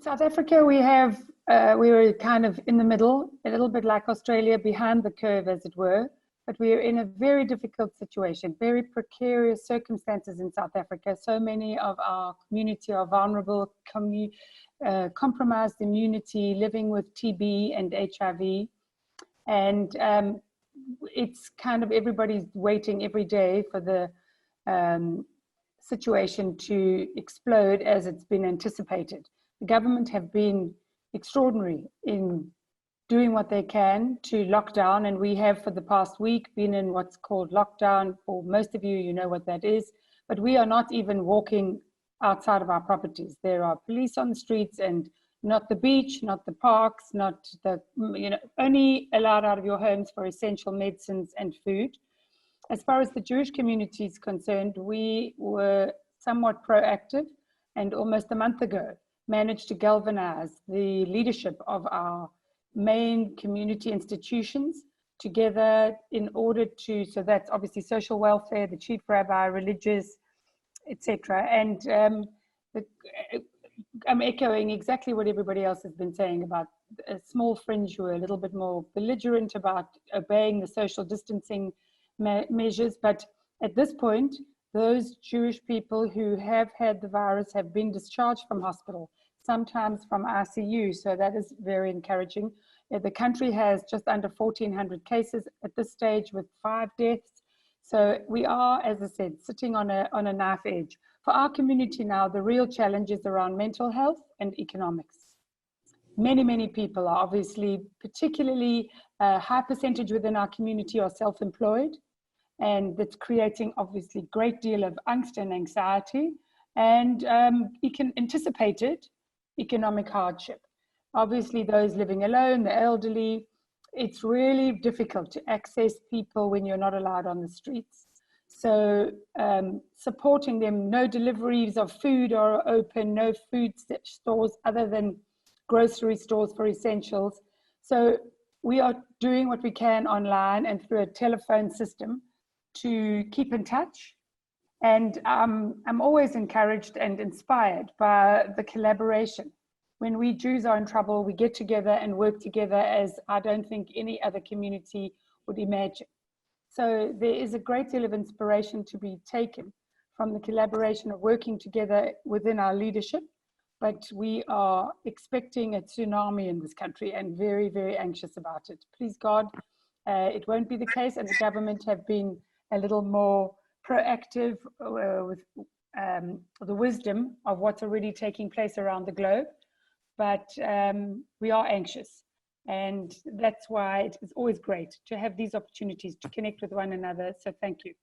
South Africa, we were kind of in the middle, a little bit like Australia, behind the curve, as it were. But we are in a very difficult situation, very precarious circumstances in South Africa. So many of our community are vulnerable, compromised immunity, living with TB and HIV. And it's kind of everybody's waiting every day for the situation to explode as it's been anticipated. The government have been extraordinary in doing what they can to lock down, and we have for the past week been in what's called lockdown. For most of you, you know what that is, but we are not even walking outside of our properties. There are police on the streets, and not the beach, not the parks, not the, only allowed out of your homes for essential medicines and food. As far as the Jewish community is concerned, we were somewhat proactive, and almost a month ago managed to galvanize the leadership of our main community institutions together in order to, so that's obviously social welfare, the chief rabbi, religious, etc. And I'm echoing exactly what everybody else has been saying about a small fringe who are a little bit more belligerent about obeying the social distancing measures. But at this point, those Jewish people who have had the virus have been discharged from hospital, sometimes from ICU, so that is very encouraging. The country has just under 1,400 cases at this stage with 5 deaths. So we are, as I said, sitting on a knife edge. For our community now, the real challenge is around mental health and economics. Many, many people are obviously, particularly a high percentage within our community are self-employed, and that's creating obviously a great deal of angst and anxiety, and anticipated economic hardship. Obviously, those living alone, the elderly, it's really difficult to access people when you're not allowed on the streets. So supporting them, no deliveries of food are open, no food stores other than grocery stores for essentials. So we are doing what we can online and through a telephone system to keep in touch. And I'm always encouraged and inspired by the collaboration. When we Jews are in trouble, we get together and work together as I don't think any other community would imagine. So there is a great deal of inspiration to be taken from the collaboration of working together within our leadership, but we are expecting a tsunami in this country and very, very anxious about it. Please God, it won't be the case, and the government have been a little more proactive with the wisdom of what's already taking place around the globe. But we are anxious, and that's why it is always great to have these opportunities to connect with one another. So thank you.